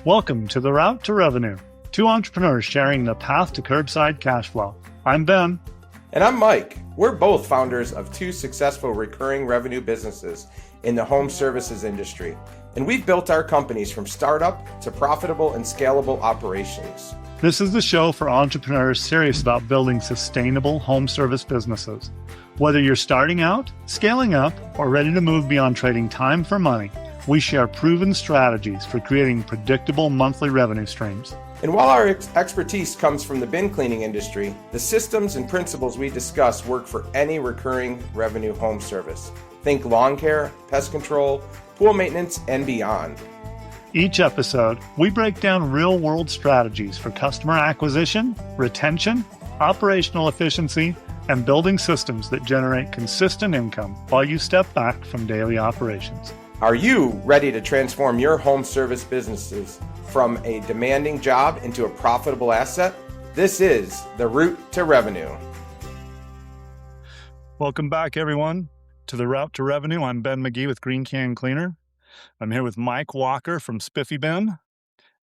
Welcome to The Route to Revenue, two entrepreneurs sharing the path to curbside cash flow. I'm Ben. And I'm Mike. We're both founders of two successful recurring revenue businesses in the home services industry. And we've built our companies from startup to profitable and scalable operations. This is the show for entrepreneurs serious about building sustainable home service businesses. Whether you're starting out, scaling up, or ready to move beyond trading time for money, we share proven strategies for creating predictable monthly revenue streams. And while our expertise comes from the bin cleaning industry, the systems and principles we discuss work for any recurring revenue home service. Think lawn care, pest control, pool maintenance, and beyond. Each episode, we break down real-world strategies for customer acquisition, retention, operational efficiency, and building systems that generate consistent income while you step back from daily operations. Are you ready to transform your home service businesses from a demanding job into a profitable asset? This is The Route to Revenue. Welcome back, everyone, to The Route to Revenue. I'm Ben Magee with Green Can Cleaner. I'm here with Mike Walker from Spiffy Bin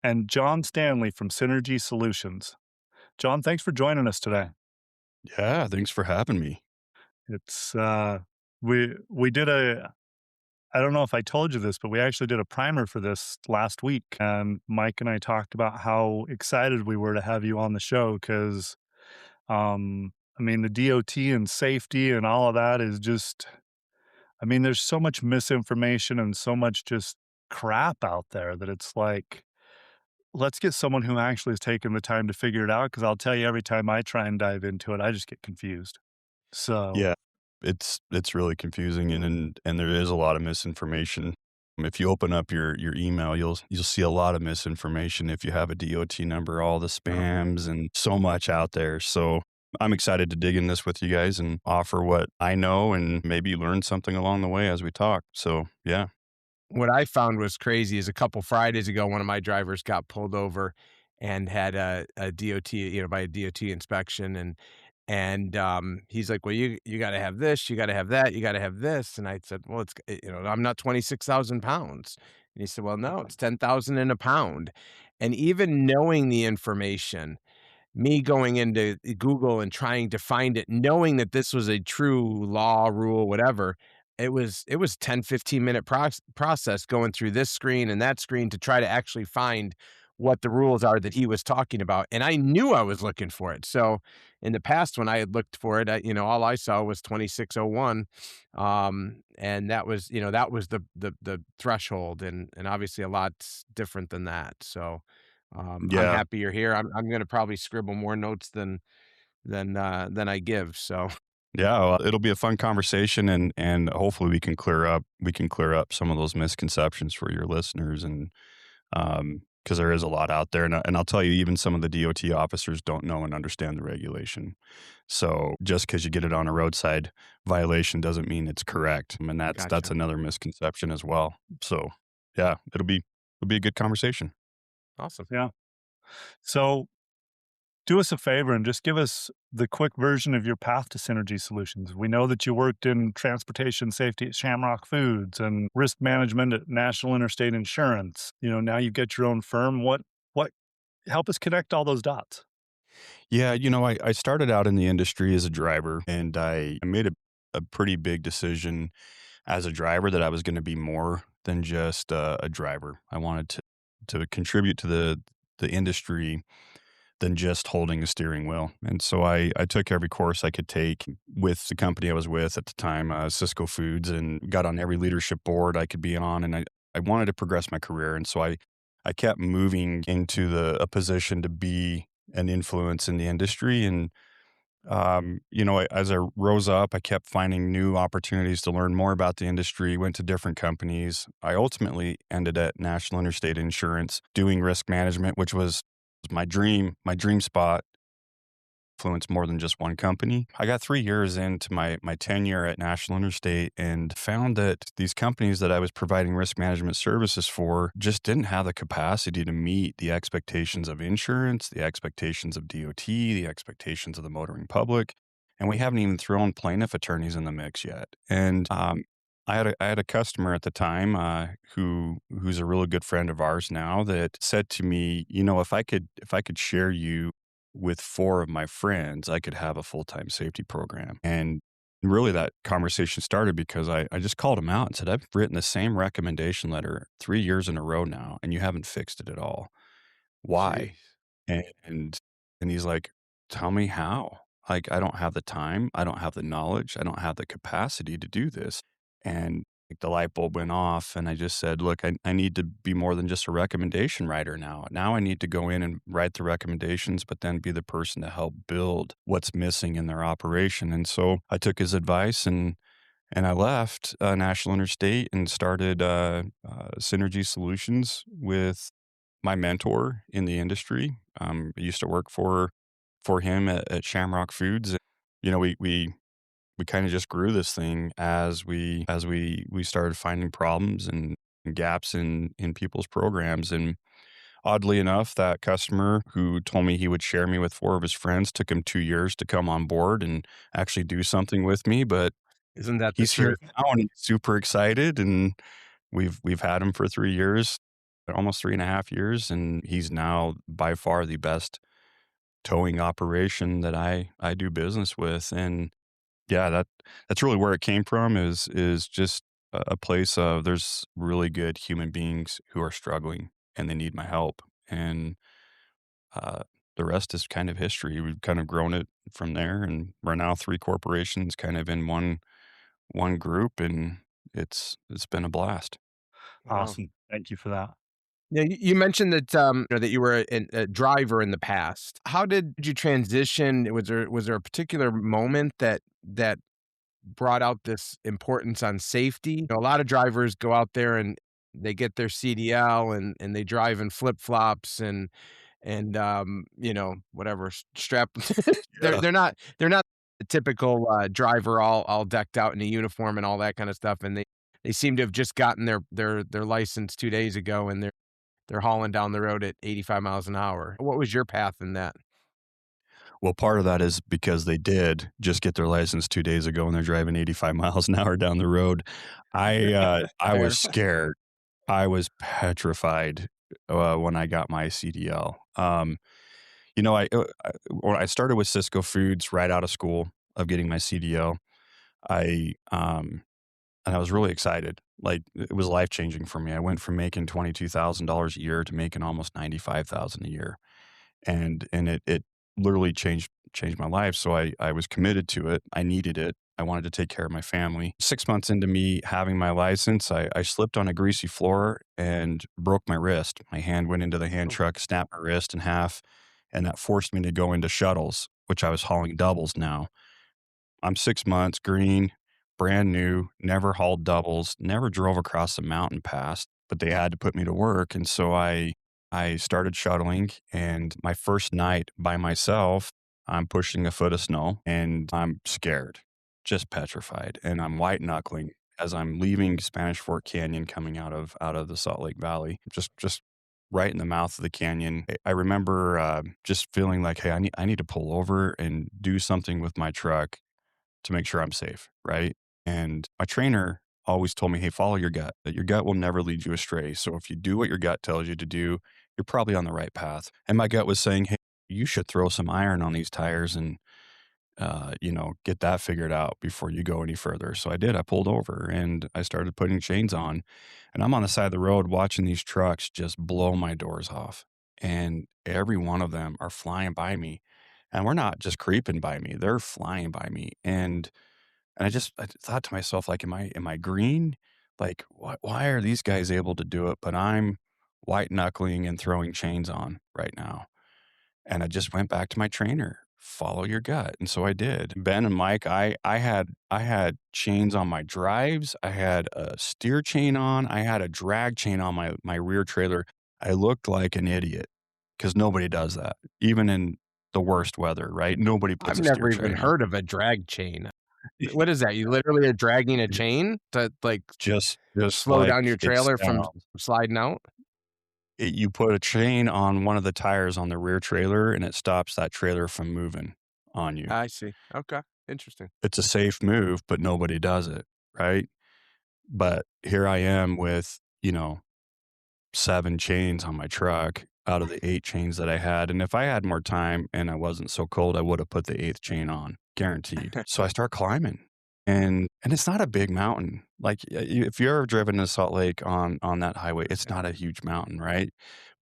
and John Stanley from Synergy Solutions. John, thanks for joining us today. Yeah, thanks for having me. It's we did I don't know if I told you this, but we actually did a primer for this last week. And Mike and I talked about how excited we were to have you on the show because, the DOT and safety and all of that is just, there's so much misinformation and so much just crap out there that it's like, let's get someone who actually has taken the time to figure it out. Because I'll tell you, every time I try and dive into it, I just get confused. So Yeah, it's really confusing and there is a lot of misinformation. If you open up your email, you'll see a lot of misinformation if you have a DOT number, all the spams and so much out there. So I'm excited to dig in this with you guys and offer what I know and maybe learn something along the way as we talk. So yeah. What I found was crazy is a couple Fridays ago, one of my drivers got pulled over and had a DOT, by a DOT inspection. And he's like, well, you got to have this, you got to have that, you got to have this. And I said, well, it's, I'm not 26,000 pounds. And he said, well, no, it's 10,000 in a pound. And even knowing the information, me going into Google and trying to find it, knowing that this was a true law, rule, whatever, it was 10, 15-minute process going through this screen and that screen to try to actually find what the rules are that he was talking about. And I knew I was looking for it. So in the past, when I had looked for it, all I saw was 2601. And that was, the threshold and obviously a lot different than that. So I'm happy you're here. I'm going to probably scribble more notes than I give. So Yeah, well, it'll be a fun conversation and hopefully we can clear up some of those misconceptions for your listeners and because there is a lot out there. And I'll tell you, even some of the DOT officers don't know and understand the regulation. So just because you get it on a roadside violation doesn't mean it's correct. And that's Gotcha. another misconception as well. So yeah, it'll be a good conversation. Awesome. Yeah. So do us a favor and just give us the quick version of your path to Synergy Solutions. We know that you worked in transportation safety at Shamrock Foods and risk management at National Interstate Insurance. Now you get your own firm. What help us connect all those dots? Yeah, I started out in the industry as a driver and I made a pretty big decision as a driver that I was going to be more than just a driver. I wanted to contribute to the industry than just holding a steering wheel. And so I took every course I could take with the company I was with at the time, Cisco Foods, and got on every leadership board I could be on. And I wanted to progress my career. And so I kept moving into a position to be an influence in the industry. And, as I rose up, I kept finding new opportunities to learn more about the industry, went to different companies. I ultimately ended at National Interstate Insurance doing risk management, which was my dream spot. Influenced more than just one company. I got 3 years into my tenure at National Interstate and found that these companies that I was providing risk management services for just didn't have the capacity to meet the expectations of insurance, the expectations of DOT, the expectations of the motoring public. And we haven't even thrown plaintiff attorneys in the mix yet. And I had a customer at the time, who's a really good friend of ours now that said to me, if I could share you with 4 of my friends, I could have a full-time safety program. And really that conversation started because I just called him out and said, "I've written the same recommendation letter 3 years in a row now, and you haven't fixed it at all. Why?" Jeez. And and he's like, "Tell me how. Like, I don't have the time, I don't have the knowledge, I don't have the capacity to do this." And, like, the light bulb went off, and I just said, "Look, I need to be more than just a recommendation writer now. Now I need to go in and write the recommendations, but then be the person to help build what's missing in their operation." And so I took his advice and I left, National Interstate and started, Synergy Solutions with my mentor in the industry. I used to work for him at Shamrock Foods. We kinda just grew this thing as we started finding problems and gaps in people's programs. And oddly enough, that customer who told me he would share me with 4 of his friends took him 2 years to come on board and actually do something with me, but Isn't that the he's here truth? now and he's super excited, and we've had him for 3 years, almost 3.5 years, and he's now by far the best towing operation that I do business with. And yeah, that's really where it came from is just a place of there's really good human beings who are struggling and they need my help. And uh, the rest is kind of history. We've kind of grown it from there, and we're now 3 corporations kind of in one group, and it's been a blast. Wow. Awesome. Thank you for that. Yeah, you mentioned that, that you were a driver in the past. How did you transition? Was there a particular moment that brought out this importance on safety? A lot of drivers go out there and they get their CDL and they drive in flip-flops and whatever, strap they're Yeah. they're not the typical, driver all decked out in a uniform and all that kinda stuff, and they seem to have just gotten their license 2 days ago, and they're hauling down the road at 85 miles an hour. What was your path in that? Well, part of that is because they did just get their license 2 days ago, and they're driving 85 miles an hour down the road. I was Fair. scared. I was petrified, when I got my CDL. When I started with Cisco Foods right out of school of getting my CDL, I, and I was really excited. Like, it was life-changing for me. I went from making $22,000 a year to making almost 95,000 a year. And it literally changed my life. So I was committed to it. I needed it. I wanted to take care of my family. 6 months into me having my license, I slipped on a greasy floor and broke my wrist. My hand went into the hand Oh, truck, snapped my wrist in half, and that forced me to go into shuttles, which I was hauling doubles now. I'm 6 months, green, brand new, never hauled doubles, never drove across a mountain pass, but they had to put me to work. And so I started shuttling, and my first night by myself, I'm pushing a foot of snow and I'm scared, just petrified. And I'm white knuckling as I'm leaving Spanish Fork Canyon coming out of the Salt Lake Valley, just right in the mouth of the canyon. I remember just feeling like, hey, I need to pull over and do something with my truck to make sure I'm safe, right? And my trainer always told me, "Hey, follow your gut. That your gut will never lead you astray. So if you do what your gut tells you to do, you're probably on the right path." And my gut was saying, "Hey, you should throw some iron on these tires and get that figured out before you go any further." So I did. I pulled over and I started putting chains on. And I'm on the side of the road watching these trucks just blow my doors off. And every one of them are flying by me. And we're not just creeping by me, they're flying by me. And I thought to myself, like, am I green? Like, why are these guys able to do it, but I'm white knuckling and throwing chains on right now? And I just went back to my trainer, follow your gut. And so I did. Ben and Mike, I had chains on my drives. I had a steer chain on. I had a drag chain on my rear trailer. I looked like an idiot because nobody does that, even in the worst weather, right? Nobody puts I've a steer never even chain on. heard of a drag chain. What is that? You literally are dragging a chain to, like, Just slow down your like it trailer from sounds. sliding out? You put a chain on one of the tires on the rear trailer, and it stops that trailer from moving on you. I see. Okay, interesting. It's a safe move, but nobody does it, right? But here I am with, 7 chains on my truck out of the 8 chains that I had, and if I had more time and I wasn't so cold, I would have put the 8th chain on, guaranteed. So I start climbing, and it's not a big mountain. Like, if you've ever driven to Salt Lake on that highway, it's not a huge mountain, right?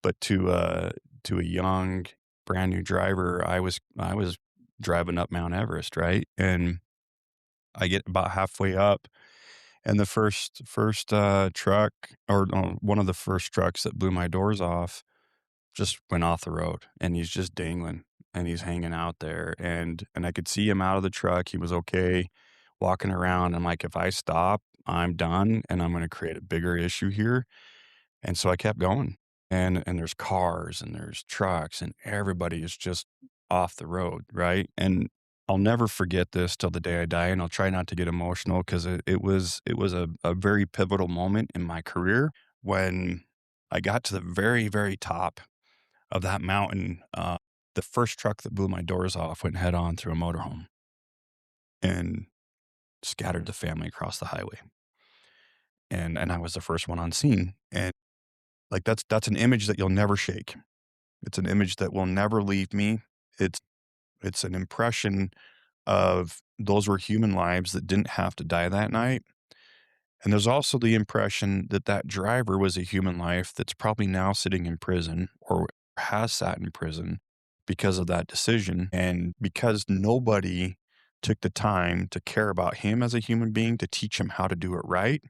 But to a young, brand new driver, I was driving up Mount Everest, right? And I get about halfway up, and the first truck, or no, one of the first trucks that blew my doors off just went off the road, and he's just dangling, and he's hanging out there, and I could see him out of the truck. He was okay walking around. I'm like, "If I stop, I'm done, and I'm gonna create a bigger issue here." And so I kept going, and there's cars and there's trucks and everybody is just off the road, right? And I'll never forget this till the day I die, and I'll try not to get emotional because it was a very pivotal moment in my career when I got to the very, very top of that mountain. The first truck that blew my doors off went head on through a motorhome and scattered the family across the highway. And I was the first one on scene. And like that's an image that you'll never shake. It's an image that will never leave me. It's it's an impression of those were human lives that didn't have to die that night. And there's also the impression that that driver was a human life that's probably now sitting in prison or has sat in prison because of that decision. And because nobody took the time to care about him as a human being to teach him how to do it right,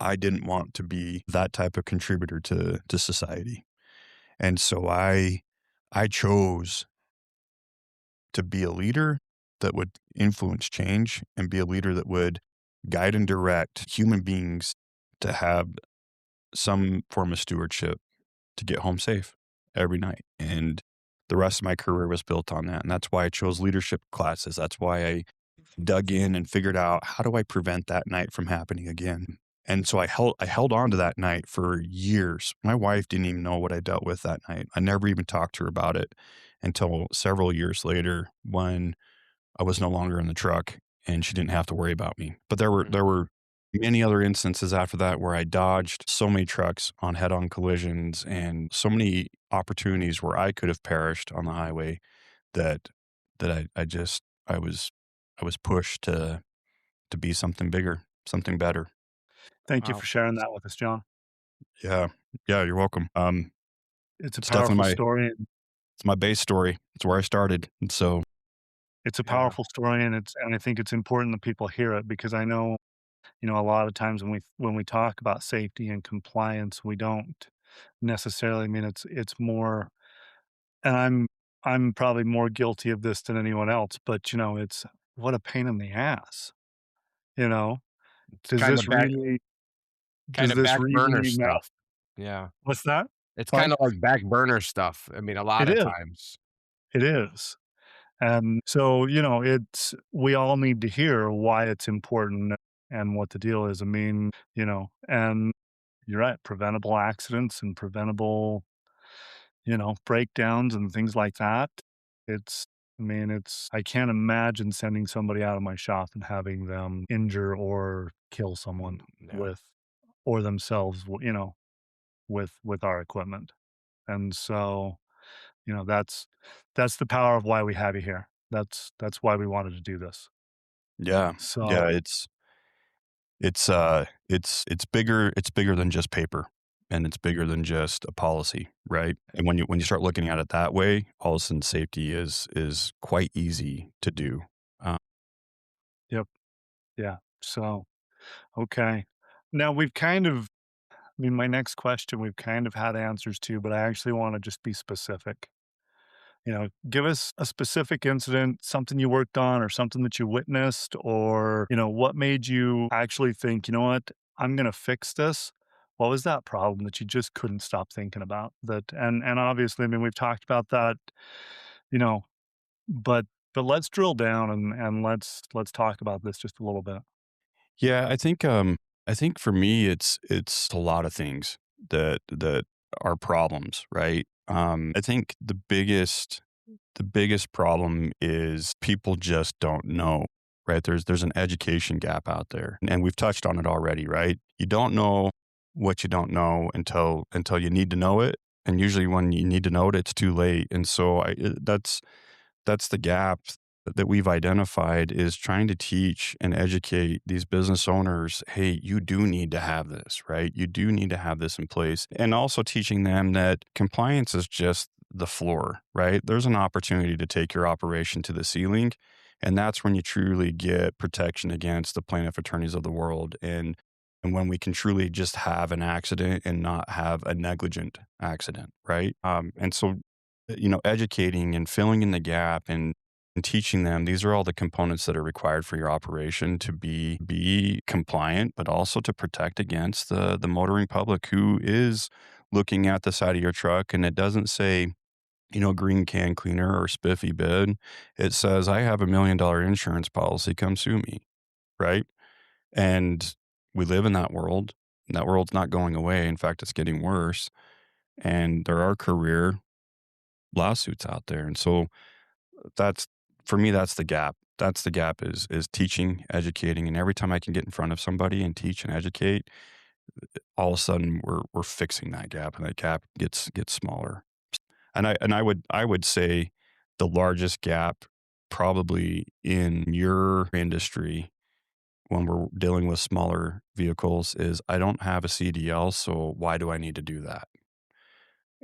I didn't want to be that type of contributor to society. And so I chose to be a leader that would influence change and be a leader that would guide and direct human beings to have some form of stewardship to get home safe every night. And the rest of my career was built on that. And that's why I chose leadership classes. That's why I dug in and figured out, how do I prevent that night from happening again? And so I held on to that night for years. My wife didn't even know what I dealt with that night. I never even talked to her about it until several years later when I was no longer in the truck and she didn't have to worry about me. But there were many other instances after that where I dodged so many trucks on head-on collisions and so many opportunities where I could have perished on the highway that I was pushed to be something bigger, something better. Thank you Wow. for sharing that with us, John. Yeah. Yeah, you're welcome. It's a It's definitely powerful my story, and it's my base story. It's where I started. And so, it's a Yeah. powerful story, and I think it's important that people hear it because I know, a lot of times when we talk about safety and compliance, we don't necessarily mean it's more, and I'm probably more guilty of this than anyone else, but, it's what a pain in the ass, you know? It's Does kinda this really does this back burner really matter? stuff. Yeah. What's that? It's What? kinda like back burner stuff. I mean, a lot It of is, times. it is. And so, it's we all need to hear why it's important and what the deal is. I mean, and you're right, preventable accidents and preventable, breakdowns and things like that. It's I mean, I can't imagine sending somebody out of my shop and having them injure or kill someone Yeah. with or themselves, with our equipment. And so, that's the power of why we have you here. That's why we wanted to do this. yeah. Yeah, So, it's bigger than just paper, and it's bigger than just a policy, right? And when you start looking at it that way, all of a sudden safety is quite easy to do. Uh, yep, yeah. So, okay. Now we've kind of I mean, my next question we've kind of had answers to, but I actually wanna just be specific. Give us a specific incident, something you worked on or something that you witnessed, or, what made you actually think, "You know what? I'm gonna fix this." What was that problem that you just couldn't stop thinking about? And obviously, I mean, we've talked about that, you know, but let's drill down and let's talk about this just a little bit. yeah, I think for me it's a lot of things that are problems, right? I think the biggest problem is people just don't know. right? There's an education gap out there, and we've touched on it already, right? You don't know what you don't know until you need to know it, and usually when you need to know it, it's too late. And so that's the gap that we've identified, is trying to teach and educate these business owners. Hey, you do need to have this, right? You do need to have this in place. And also teaching them that compliance is just the floor, right? There's an opportunity to take your operation to the ceiling. And that's when you truly get protection against the plaintiff attorneys of the world. And when we can truly just have an accident and not have a negligent accident, right? And so, educating and filling in the gap and teaching them, these are all the components that are required for your operation to be compliant, but also to protect against the motoring public who is looking at the side of your truck. And it doesn't say, green can cleaner or spiffy bid. It says, I have $1 million insurance policy, come sue me, right? And we live in that world. And that world's not going away. In fact, it's getting worse. And there are career lawsuits out there. And so that's, for me, that's the gap. That's the gap, is teaching, educating. And every time I can get in front of somebody and teach and educate, all of a sudden we're fixing that gap, and that gap gets smaller. And I would say the largest gap probably in your industry when we're dealing with smaller vehicles is, I don't have a CDL, so why do I need to do that?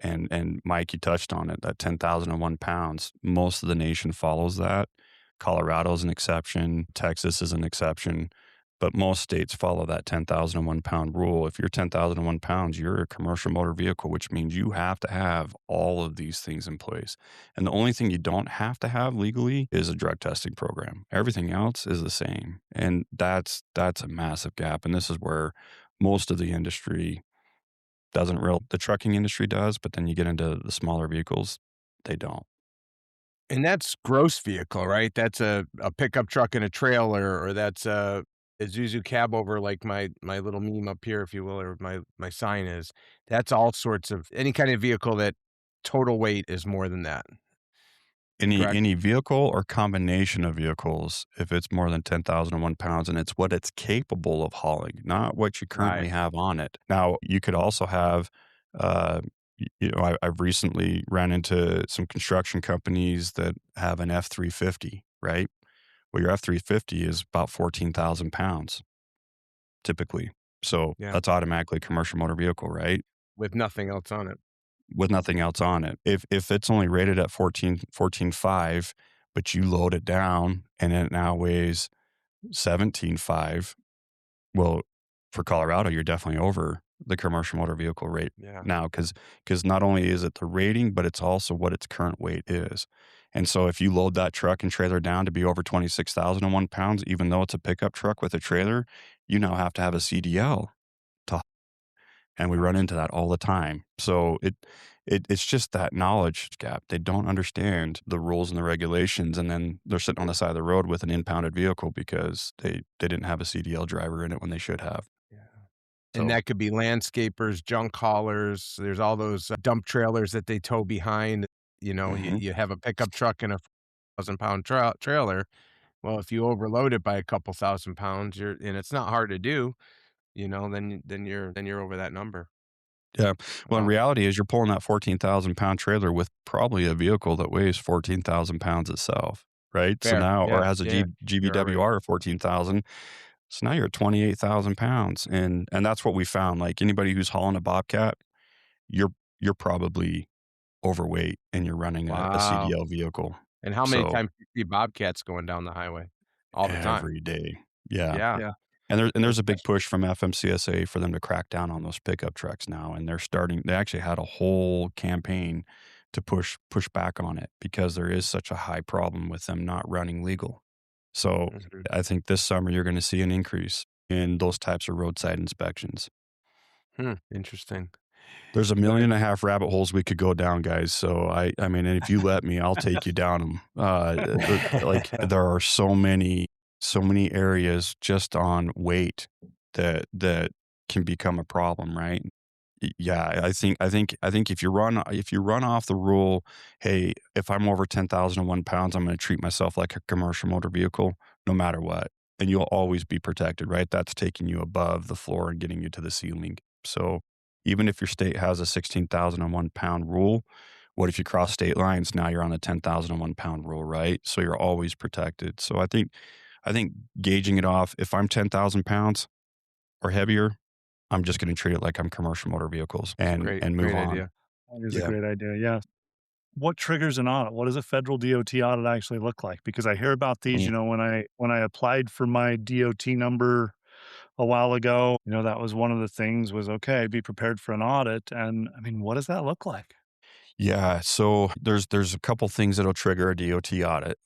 And Mike, you touched on it, that 10,001 pounds. Most of the nation follows that. Colorado's an exception. Texas is an exception. But most states follow that 10,001 pound rule. If you're 10,001 pounds, you're a commercial motor vehicle, which means you have to have all of these things in place. And the only thing you don't have to have legally is a drug testing program. Everything else is the same. And that's a massive gap. And this is where most of the industry the trucking industry does, but then you get into the smaller vehicles, they don't. And that's gross vehicle, right? That's a pickup truck and a trailer, or that's a Isuzu cab over, like my little meme up here, if you will, or my sign is. That's all sorts of any kind of vehicle that total weight is more than that, correct? Any vehicle or combination of vehicles, if it's more than 10,001 pounds, and it's what it's capable of hauling, not what you currently Right. have on it. Now, you could also have, uh, I've recently ran into some construction companies that have an F-350, right? Well, your F-350 is about 14,000 pounds typically. So Yeah, that's automatically a commercial motor vehicle, right? with nothing else on it. With nothing else on it. If it's only rated at 14.5, but you load it down and it now weighs 17.5, well, for Colorado, you're definitely over the commercial motor vehicle rate Yeah. now, because not only is it the rating, but it's also what its current weight is. And so if you load that truck and trailer down to be over 26,001 pounds, even though it's a pickup truck with a trailer, you now have to have a CDL to, and we run Ouch. into that all the time. So it's just that knowledge gap. They don't understand the rules and the regulations, and then they're sitting on the side of the road with an impounded vehicle because they didn't have a CDL driver in it when they should have. Yeah. And So, that could be landscapers, junk haulers. There's all those dump trailers that they tow behind. mhm. You have a pickup truck and a 1,000-pound trailer. Well, if you overload it by a couple thousand pounds, and it's not hard to do, then you're over that number. Yeah. Well, in Wow. reality is you're pulling that 14,000-pound trailer with probably a vehicle that weighs 14,000 pounds itself, right? So Fair. now, or Yeah. has a Yeah. You're right. GVWR of 14,000. So now you're at 28,000 pounds. And that's what we found. Like, anybody who's hauling a Bobcat, you're probably overweight and you're running a Wow. CDL vehicle. And how many So times do you see bobcats going down the highway? All the time. every day. Yeah. Yeah. Yeah. And there's a big Especially push from FMCSA for them to crack down on those pickup trucks now, and they actually had a whole campaign to push back on it because there is such a high problem with them not running legal. So mhm. I think this summer you're gonna see an increase in those types of roadside inspections. Interesting. There's a Well, million and a half rabbit holes we could go down, guys. So I mean, and if you let me, I'll take you down them. Like, there are so many areas just on weight that can become a problem, right? Yeah, I think if you run off the rule, hey, if I'm over 10,001 pounds, I'm going to treat myself like a commercial motor vehicle. no matter what. And you'll always be protected, right? That's taking you above the floor and getting you to the ceiling. So even if your state has a 16,001 pound rule, what if you cross state lines? Now you're on the 10,001 pound rule, right? So you're always protected. So I think gauging it off, if I'm 10,000 pounds or heavier, I'm just going to treat it like I'm commercial motor vehicles Great, and move great on. idea. That is a Yeah. great idea, yeah. What triggers an audit? What does a federal DOT audit actually look like? Because I hear about these, Mm. when I applied for my DOT number a while ago, that was one of the things was, okay, be prepared for an audit. And I mean, what does that look like? Yeah. So there's a couple things that'll trigger a DOT audit.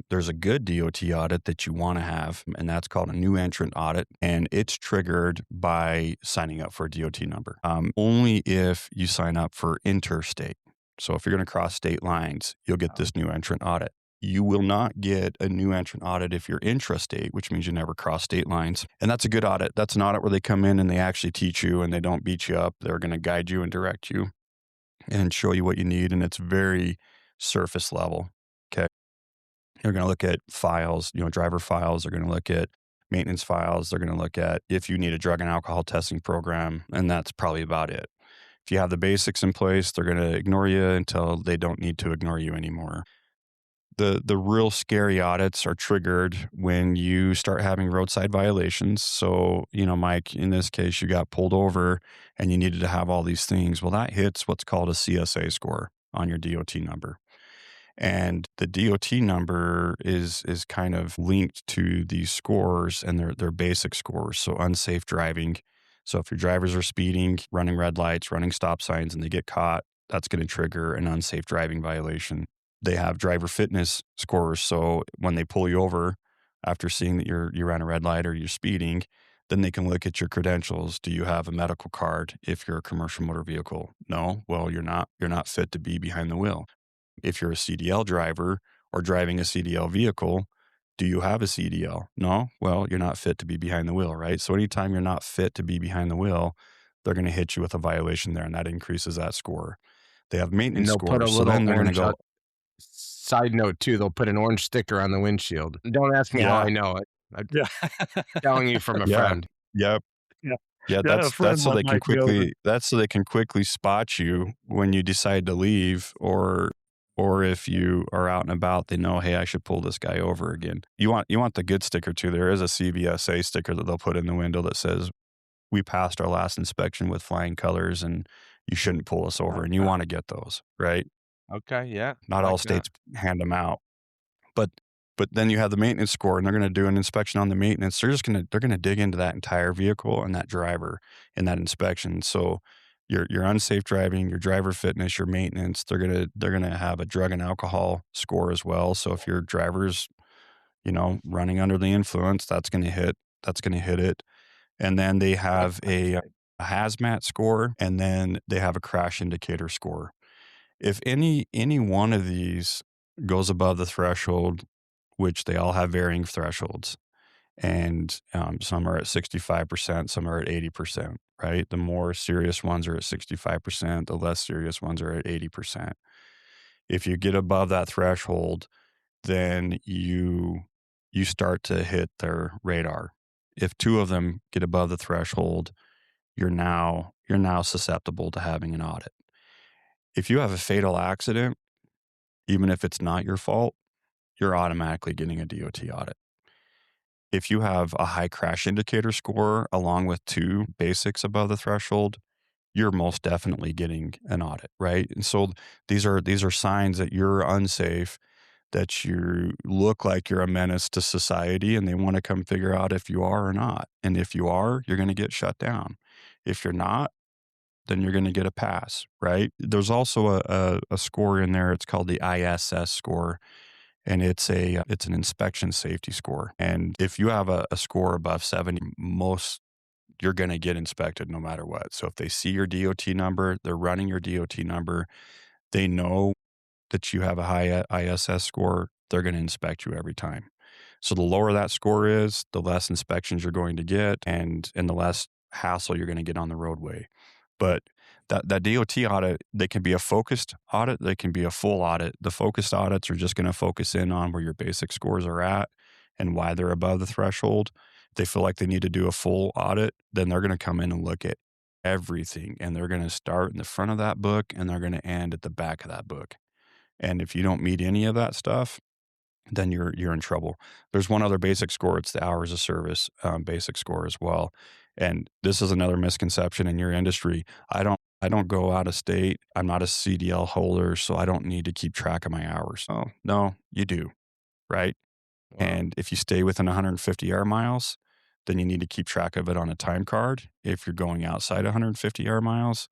There's a good DOT audit that you want to have, and that's called a new entrant audit. And it's triggered by signing up for a DOT number. Only if you sign up for interstate. So if you're going to cross state lines, you'll get this new entrant audit. You will not get a new entrant audit if you're intrastate, which means you never cross state lines. And that's a good audit. That's an audit where they come in and they actually teach you and they don't beat you up. They're going to guide you and direct you and show you what you need. And it's very surface level. Okay. They're going to look at files, driver files. They're going to look at maintenance files. They're going to look at if you need a drug and alcohol testing program. And that's probably about it. If you have the basics in place, they're going to ignore you until they don't need to ignore you anymore. The real scary audits are triggered when you start having roadside violations. So, Mike, in this case, you got pulled over and you needed to have all these things. Well, that hits what's called a CSA score on your DOT number. And the DOT number is kind of linked to these scores, and they're basic scores. So unsafe driving. So if your drivers are speeding, running red lights, running stop signs, and they get caught, that's going to trigger an unsafe driving violation. They have driver fitness scores. So when they pull you over after seeing that you ran a red light or you're speeding, then they can look at your credentials. Do you have a medical card if you're a commercial motor vehicle? No. Well, you're not fit to be behind the wheel. If you're a CDL driver or driving a CDL vehicle, do you have a CDL? No? Well, you're not fit to be behind the wheel, right? So anytime you're not fit to be behind the wheel, they're going to hit you with a violation there, and that increases that score. They have And maintenance they'll put a scores. So little then they're going to orange go, side note too, they'll put an orange sticker on the windshield. Don't ask me how Yeah. I know it. I'm Yeah. telling you from a yeah, friend. yep. Yeah. Yeah, Yeah, a that's friend so let they can Mike know that. quickly spot you when you decide to leave, or if you are out and about, they know, hey, I should pull this guy over again. You want the good sticker too. There is a CVSA sticker that they'll put in the window that says, we passed our last inspection with flying colors and you shouldn't pull us over. And you Okay. want to get those, right? Okay, yeah, Not all like that. states hand them out. But but then you have the maintenance score, and they're going to do an inspection on the maintenance. They're going to dig into that entire vehicle and that driver in that inspection. So your unsafe driving, your driver fitness, your maintenance, they're going to have a drug and alcohol score as well. So if your driver's, running under the influence, that's going to hit it. And then they have a hazmat score, and then they have a crash indicator score. If any one of these goes above the threshold, which they all have varying thresholds, and some are at 65%, some are at 80%, right? The more serious ones are at 65%, the less serious ones are at 80%. If you get above that threshold, then you start to hit their radar. If two of them get above the threshold, you're now susceptible to having an audit. If you have a fatal accident, even if it's not your fault, you're automatically getting a DOT audit. If you have a high crash indicator score along with two basics above the threshold, you're most definitely getting an audit, right? And so these are signs that you're unsafe, that you look like you're a menace to society, and they want to come figure out if you are or not. And if you are, you're going to get shut down. If you're not, then you're going to get a pass, right? There's also a score in there. It's called the ISS score, and it's an inspection safety score. And if you have a score above 70, you're going to get inspected no matter what. So if they see your DOT number, they're running your DOT number, they know that you have a high ISS score, they're going to inspect you every time. So the lower that score is, the less inspections you're going to get, and the less hassle you're going to get on the roadway. But that DOT audit, they can be a focused audit, they can be a full audit. The focused audits are just going to focus in on where your basic scores are at, and why they're above the threshold. If they feel like they need to do a full audit, then they're going to come in and look at everything, and they're going to start in the front of that book and they're going to end at the back of that book. And if you don't meet any of that stuff, then you're in trouble. There's one other basic score. It's the hours of service basic score as well. And this is another misconception in your industry. I don't go out of state. I'm not a CDL holder, so I don't need to keep track of my hours. Oh no, you do, right? Wow. And if you stay within 150 air miles, then you need to keep track of it on a time card. If you're going outside 150 air miles,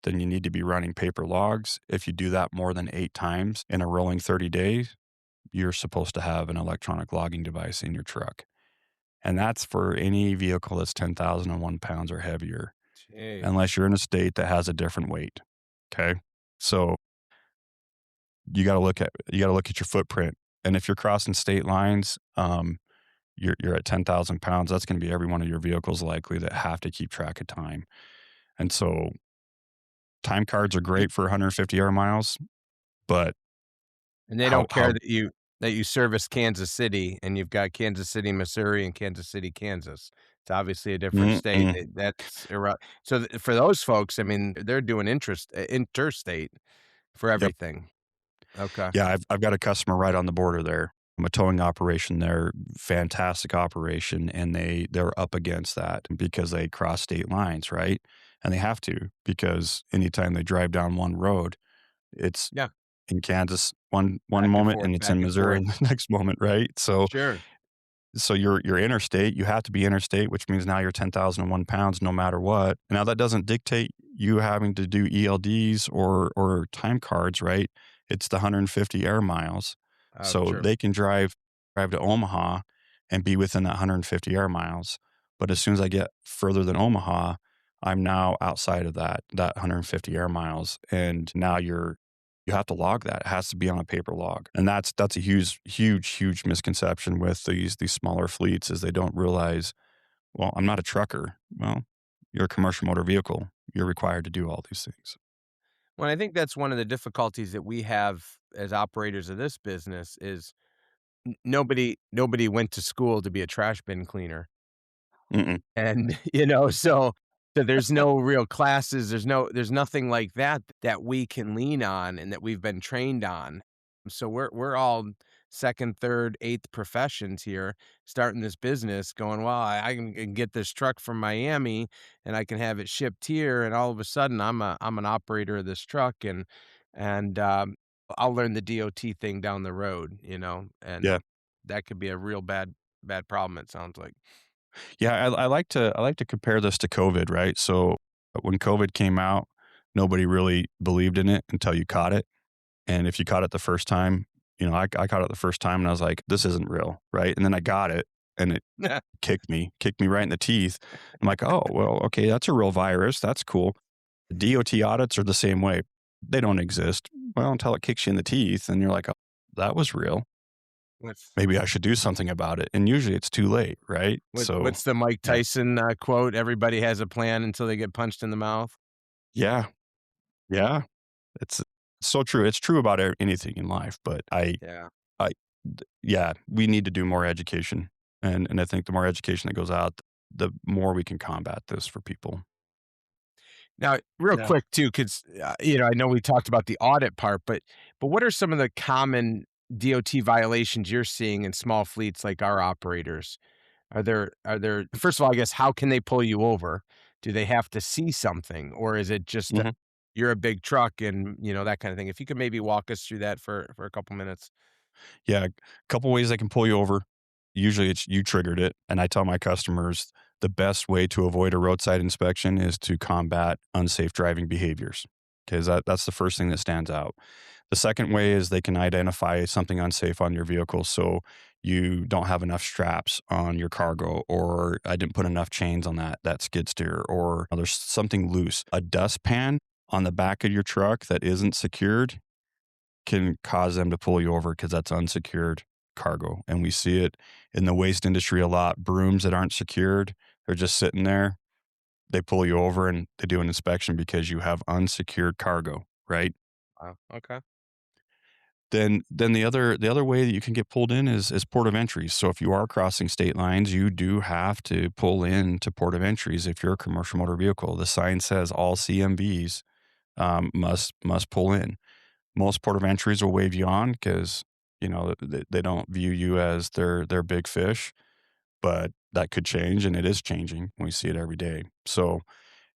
then you need to be running paper logs. If you do that more than 8 times in a rolling 30 days, you're supposed to have an electronic logging device in your truck. And that's for any vehicle that's 10,001 pounds or heavier, Jeez. unless you're in a state that has a different weight. Okay. So you got to look at your footprint. And if you're crossing state lines, you're at 10,000 pounds. That's going to be every one of your vehicles likely that have to keep track of time. And so time cards are Y great for 150 air miles, but and they how don't care how that you service Kansas City, and you've got Kansas City, Missouri, and Kansas City, Kansas. It's obviously a different state. mm-mm. That's so for those folks, I mean, they're doing interstate for Yep. everything. Okay. Yeah, I've got a customer right on the border there. I'm a towing operation there, fantastic operation, and they're up against that because they cross state lines, right? And they have to because anytime they drive down one road, it's Yeah. in Kansas one moment and it's Back in and Missouri forth. in the next moment, right? So Sure. so you're interstate, you have to be interstate, which means now you're 10,001 pounds no matter what. Now that doesn't dictate you having to do ELDs or time cards, right? It's the 150 air miles. Oh, So sure. they can drive to Omaha and be within that 150 air miles. But as soon as I get further than Omaha, I'm now outside of that 150 air miles. And now you have to log that. It has to be on a paper log. And that's a huge misconception with these smaller fleets is they don't realize, well, I'm not a trucker. Well, you're a commercial motor vehicle. You're required to do all these things. Well, I think that's one of the difficulties that we have as operators of this business is nobody went to school to be a trash bin cleaner. Mm-mm. And, so there's no real classes, there's nothing like that that we can lean on and that we've been trained on. So we're all 2nd, 3rd, 8th professions here starting this business going, "Well, I can get this truck from Miami and I can have it shipped here," and all of a sudden I'm an operator of this truck and I'll learn the DOT thing down the road, and Yeah. that could be a real bad problem, it sounds like. Yeah. I like to compare this to COVID, right? So when COVID came out, nobody really believed in it until you caught it. And if you caught it the first time, I caught it the first time and I was like, this isn't real. Right. And then I got it and it kicked me right in the teeth. I'm like, oh, well, okay, that's a real virus. That's cool. DOT audits are the same way. They don't exist. Well, until it kicks you in the teeth and you're like, oh, that was real. What's Maybe I should do something about it. And usually it's too late. Right. So, what's the Mike yeah. Tyson, quote, "Everybody has a plan until they get punched in the mouth"? Yeah. Yeah. It's so true. It's true about anything in life, but Yeah. I yeah, we need to do more education, and I think the more education that goes out, the more we can combat this for people. Now, real Yeah. quick too, 'cause, I know we talked about the audit part, but what are some of the common DOT violations you're seeing in small fleets like our operators? Are there first of all, I guess, how can they pull you over? Do they have to see something, or is it just, Mhm. you're a big truck and, that kinda thing? If you could maybe walk us through that for a couple minutes. Yeah, a couple ways they can pull you over. Usually it's you triggered it, and I tell my customers the best way to avoid a roadside inspection is to combat unsafe driving behaviors, because that's the first thing that stands out. The second way is they can identify something unsafe on your vehicle. So you don't have enough straps on your cargo, or I didn't put enough chains on that skid steer, or there's something loose. A dustpan on the back of your truck that isn't secured can cause them to pull you over because that's unsecured cargo. And we see it in the waste industry a lot. Brooms that aren't secured, they're just sitting there. They pull you over and they do an inspection because you have unsecured cargo, right? Wow, okay. Then the other way that you can get pulled in is port of entries. So if you are crossing state lines, you do have to pull in to port of entries if you're a commercial motor vehicle. The sign says all CMVs must pull in. Most port of entries will wave you on because they don't view you as their big fish, but that could change, and it is changing. We see it every day. So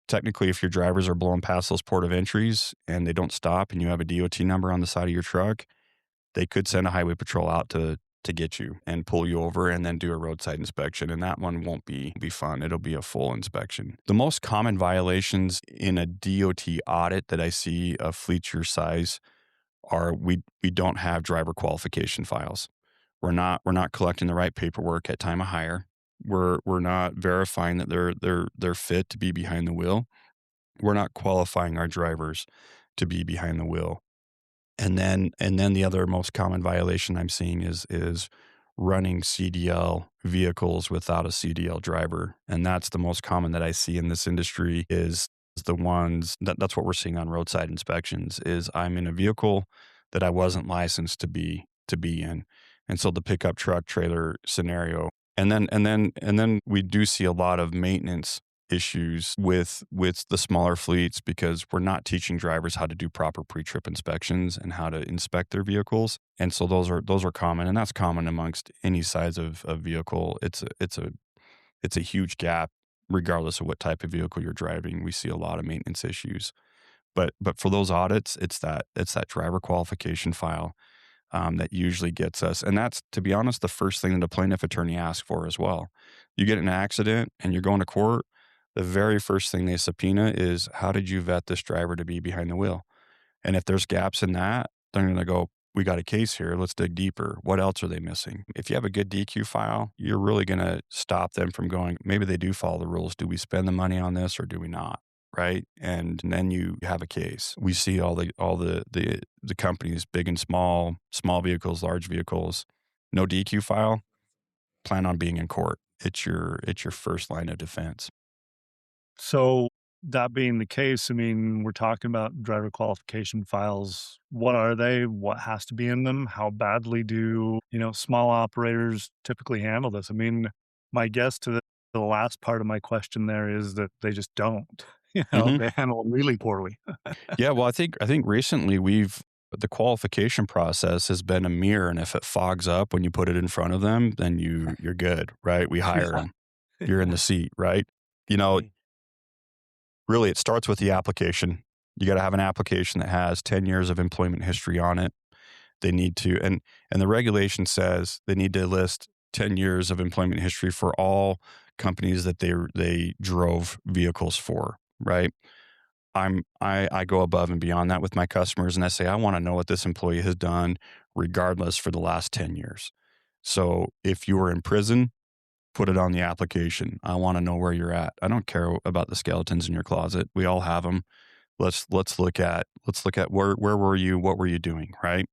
technically, if your drivers are blowing past those port of entries and they don't stop, and you have a DOT number on the side of your truck, they could send a highway patrol out to get you and pull you over and then do a roadside inspection. And that one won't be fun. It'll be a full inspection. The most common violations in a DOT audit that I see of fleets your size are we don't have driver qualification files. We're not collecting the right paperwork at time of hire. We're not verifying that they're fit to be behind the wheel. We're not qualifying our drivers to be behind the wheel. And then the other most common violation I'm seeing is running CDL vehicles without a CDL driver. And that's the most common that I see in this industry is the ones that's what we're seeing on roadside inspections is I'm in a vehicle that I wasn't licensed to be in. And so the pickup truck trailer scenario. And then we do see a lot of maintenance issues with the smaller fleets because we're not teaching drivers how to do proper pre-trip inspections and how to inspect their vehicles. And so those are common, and that's common amongst any size of vehicle. It's a huge gap regardless of what type of vehicle you're driving. We see a lot of maintenance issues. But for those audits, it's that driver qualification file that usually gets us. And that's, to be honest, the first thing that a plaintiff attorney asks for as well. You get in an accident and you're going to court, the very first thing they subpoena is how did you vet this driver to be behind the wheel? And if there's gaps in that, they're going to go, we got a case here. Let's dig deeper. What else are they missing? If you have a good DQ file, you're really going to stop them from going, maybe they do follow the rules. Do we spend the money on this or do we not? Right. And then you have a case. We see all the companies, big and small vehicles, large vehicles, no DQ file, plan on being in court. It's your first line of defense. So that being the case, I mean, we're talking about driver qualification files. What are they? What has to be in them? How badly do, small operators typically handle this? I mean, my guess to the last part of my question there is that they just don't. hmm They handle it really poorly. Yeah. Well, I think recently the qualification process has been a mirror, and if it fogs up when you put it in front of them, then you're good, right? We hire Yeah. them. You're in the seat, right? You know, Right. really, it starts with the application. You got to have an application that has 10 years of employment history on it. They need to, and the regulation says they need to list 10 years of employment history for all companies that they drove vehicles for, right? I go above and beyond that with my customers, and I say I want to know what this employee has done regardless for the last 10 years. So if you were in prison, put it on the application. I want to know where you're at. I don't care about the skeletons in your closet. We all have them. Let's look at where were you? What were you doing? Right.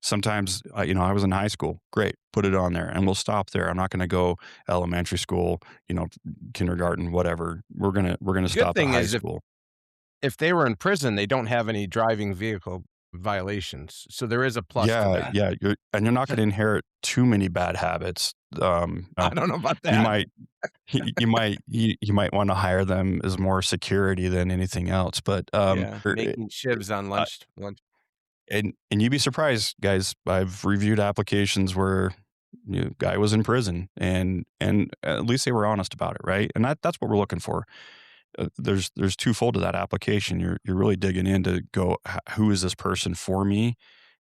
Sometimes, I was in high school. Great. Put it on there and we'll stop there. I'm not going to go elementary school, kindergarten, whatever. We're going to Good stop at thing high is school. if they were in prison, they don't have any driving vehicle violations, so there is a plus to Yeah. that. Yeah. You're not going to inherit too many bad habits. I don't know about You that. might, you might want to hire them as more security than anything else. But, Yeah, making shivs on uh, lunch. and you'd be surprised, guys. I've reviewed applications where guy was in prison, and at least they were honest about it, right? And that's what we're looking for. There's twofold to that application. You're really digging in to go, who is this person for me,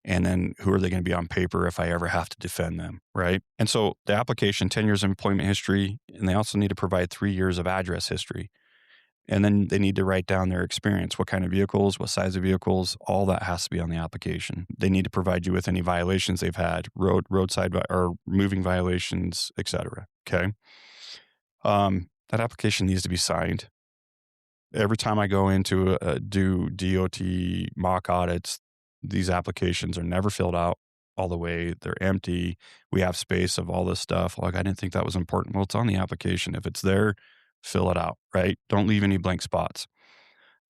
and then who are they going to be on paper if I ever have to defend them, right? And so the application, 10 years of employment history, and they also need to provide 3 years of address history. And then they need to write down their experience, what kind of vehicles, what size of vehicles, all that has to be on the application. They need to provide you with any violations they've had, roadside or moving violations, et cetera. Okay. That application needs to be signed. Every time I go into do DOT mock audits, these applications are never filled out all the way. They're empty. We have space of all this stuff. Like, I didn't think that was important. Well, it's on the application. If it's there, fill it out, right? Don't leave any blank spots.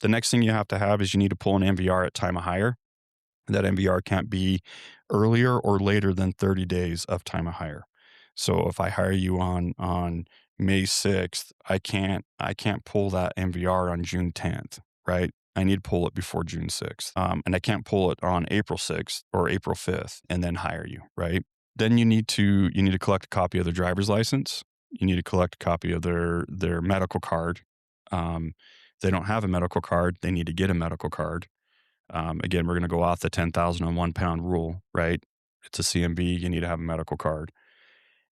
The next thing you have to have is you need to pull an MVR at time of hire. That MVR can't be earlier or later than 30 days of time of hire. So if I hire you on May 6th, I can't pull that MVR on June 10th, right? I need to pull it before June 6th. And I can't pull it on April 6th or April 5th and then hire you, right? Then you need to collect a copy of their driver's license. You need to collect a copy of their medical card. If they don't have a medical card, they need to get a medical card. Again, we're going to go off the 10,000 on 1 pound rule, right? It's a CMV. You need to have a medical card.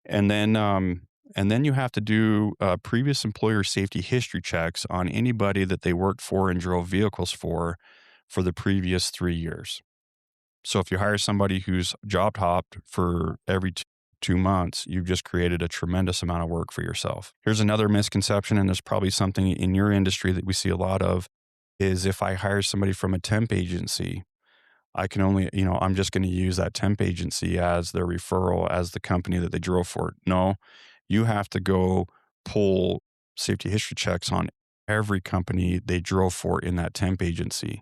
And then you have to do previous employer safety history checks on anybody that they worked for and drove vehicles for the previous 3 years. So if you hire somebody who's job hopped for every 2 months, you've just created a tremendous amount of work for yourself. Here's another misconception, and there's probably something in your industry that we see a lot of, is if I hire somebody from a temp agency, I can only, I'm just going to use that temp agency as their referral, as the company that they drove for. No, you have to go pull safety history checks on every company they drove for in that temp agency.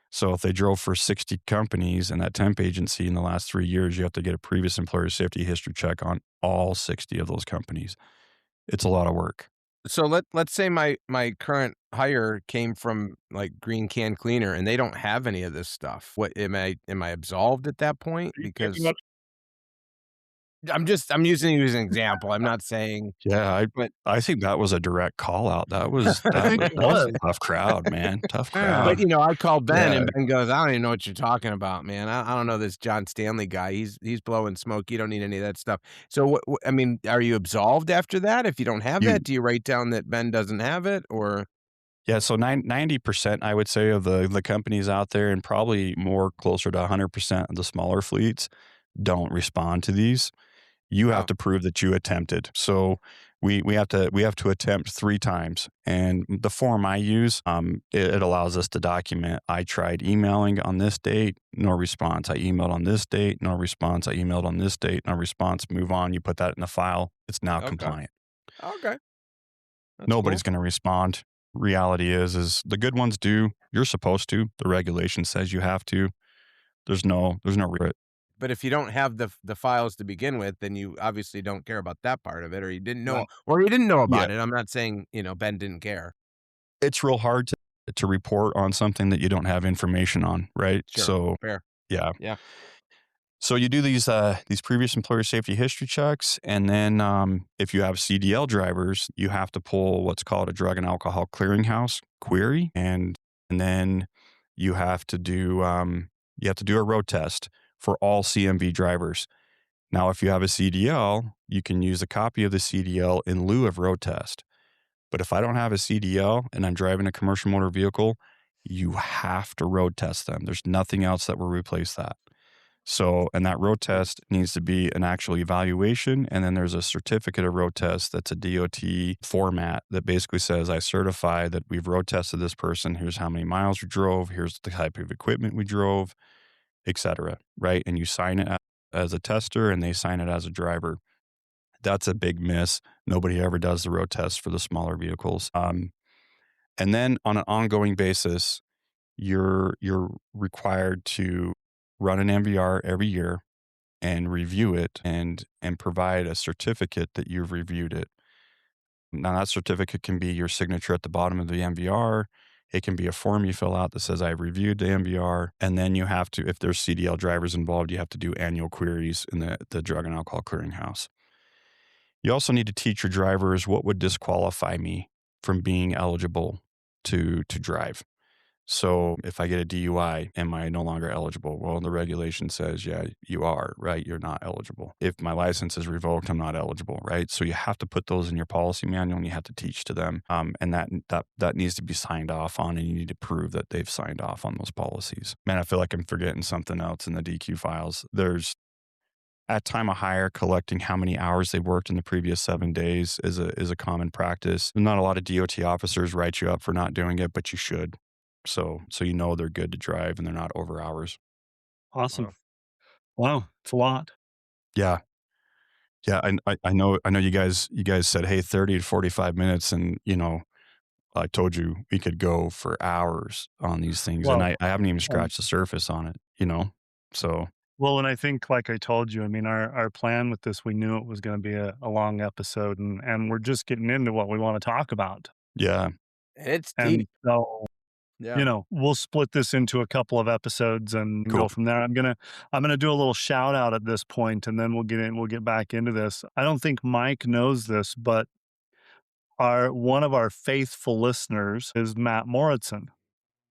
So if they drove for 60 companies in that temp agency in the last 3 years, you have to get a previous employer safety history check on all 60 of those companies. It's a lot of work. So let's say my current hire came from like Green Can Cleaner and they don't have any of this stuff. What am I absolved at that point? Because I'm using you as an example. I'm not saying, Yeah, I but I think that was a direct call out. That was I think it that's a was. tough crowd, man. Tough Yeah. crowd. I called Ben Yeah. and Ben goes, I don't even know what you're talking about, man. I don't know this John Stanley guy. He's blowing smoke. You don't need any of that stuff. So I mean, are you absolved after that? If you don't have You that, do you write down that Ben doesn't have it or? Yeah, so 90% I would say of the companies out there, and probably more closer to 100% of the smaller fleets don't respond to these. You have Oh, to prove that you attempted. So we have to attempt 3 times. And the form I use, it allows us to document, I tried emailing on this date, no response. I emailed on this date, no response. I emailed on this date, no response. Move on. You put that in the file. It's now okay. compliant. Okay. That's cool. Nobody's going to respond. Reality is the good ones do. You're supposed to. The regulation says you have to. There's no regret. But if you don't have the files to begin with, then you obviously don't care about that part of it, Right. or you didn't know Yeah, about it. I'm not saying, Ben didn't care. it's real hard to report on something that you don't have information on, right? Sure. So Fair. yeah. Yeah. So you do these previous employer safety history checks, and then if you have CDL drivers, you have to pull what's called a drug and alcohol clearinghouse query, and then you have to do a road test for all CMV drivers. Now, if you have a CDL, you can use a copy of the CDL in lieu of road test. But if I don't have a CDL and I'm driving a commercial motor vehicle, you have to road test them. There's nothing else that will replace that. So, and that road test needs to be an actual evaluation. And then there's a certificate of road test that's a DOT format that basically says, I certify that we've road tested this person. Here's how many miles we drove. Here's the type of equipment we drove, et cetera. Right. And you sign it as a tester and they sign it as a driver. That's a big miss. Nobody ever does the road test for the smaller vehicles. And then on an ongoing basis, you're required to run an MVR every year and review it and provide a certificate that you've reviewed it. Now that certificate can be your signature at the bottom of the MVR. It can be a form you fill out that says I've reviewed the MVR. And then you have to, if there's CDL drivers involved, you have to do annual queries in the Drug and Alcohol Clearinghouse. You also need to teach your drivers what would disqualify me from being eligible to drive. So if I get a DUI, am I no longer eligible? Well, the regulation says, yeah, you are, right? You're not eligible. If my license is revoked, I'm not eligible, right? So you have to put those in your policy manual and you have to teach to them. And that needs to be signed off on, and you need to prove that they've signed off on those policies. Man, I feel like I'm forgetting something else in the DQ files. There's at time of hire, collecting how many hours they worked in the previous 7 days is a common practice. Not a lot of DOT officers write you up for not doing it, but you should. So you know they're good to drive and they're not over hours. Awesome. Wow. Wow. It's a lot. Yeah. Yeah. I know you guys said, hey, 30 to 45 minutes. And I told you we could go for hours on these things, and Well, I haven't even um, scratched the surface on it, you know? So, well, and I think, like I told you, I mean, our plan with this, we knew it was going to be a long episode, and we're just getting into what we want to talk about. yeah. It's And deep. so, Yeah. we'll split this into a couple of episodes and Cool. go from there. I'm gonna do a little shout out at this point, and then we'll get back into this. I don't think Mike knows this, but one of our faithful listeners is Matt Moritzen.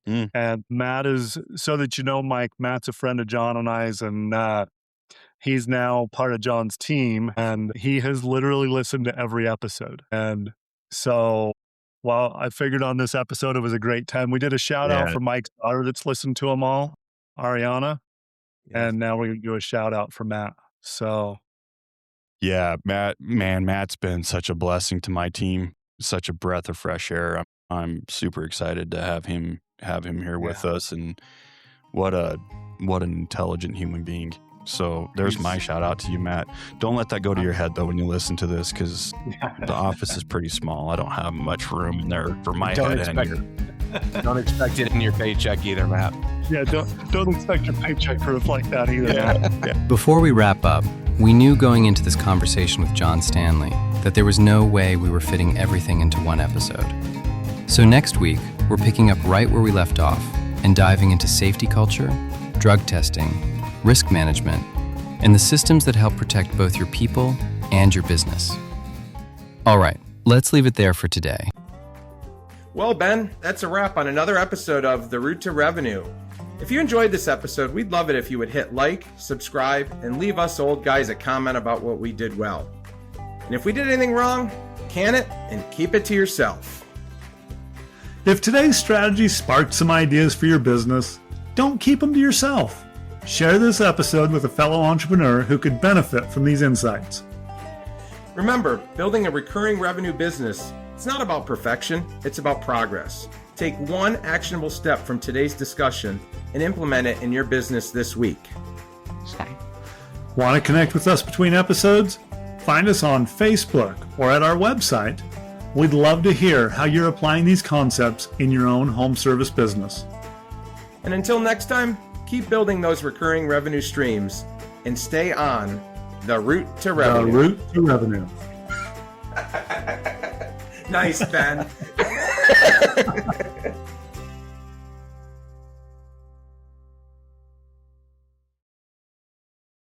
Mm. And Matt is, so that you know, Mike, Matt's a friend of John and I's, and he's now part of John's team, and he has literally listened to every episode. And so, while I figured on this episode, it was a great time. We did a shout out Yeah. for Mike's daughter that's listened to them all, Ariana, Yes. and now we're gonna do a shout out for Matt. So, Yeah, Matt's been such a blessing to my team, such a breath of fresh air. I'm super excited to have him here with us, and what an intelligent human being. So there's my shout out to you, Matt. Don't let that go to your head though when you listen to this, because the office is pretty small. I don't have much room in there for my Don't head. expect Don't expect it in your paycheck either, Matt. yeah, don't expect your paycheck to reflect that either. Yeah. Before we wrap up, we knew going into this conversation with John Stanley that there was no way we were fitting everything into one episode. So next week, we're picking up right where we left off and diving into safety culture, drug testing, risk management, and the systems that help protect both your people and your business. All right, let's leave it there for today. Well, Ben, that's a wrap on another episode of The Route to Revenue. If you enjoyed this episode, we'd love it if you would hit like, subscribe, and leave us old guys a comment about what we did well. And if we did anything wrong, can it and keep it to yourself. If today's strategy sparked some ideas for your business, don't keep them to yourself. Share this episode with a fellow entrepreneur who could benefit from these insights. Remember, building a recurring revenue business, it's not about perfection, it's about progress. Take one actionable step from today's discussion and implement it in your business this week. Want to connect with us between episodes? Find us on Facebook or at our website. We'd love to hear how you're applying these concepts in your own home service business. And until next time, keep building those recurring revenue streams and stay on the route to revenue. The route to revenue. Nice, Ben.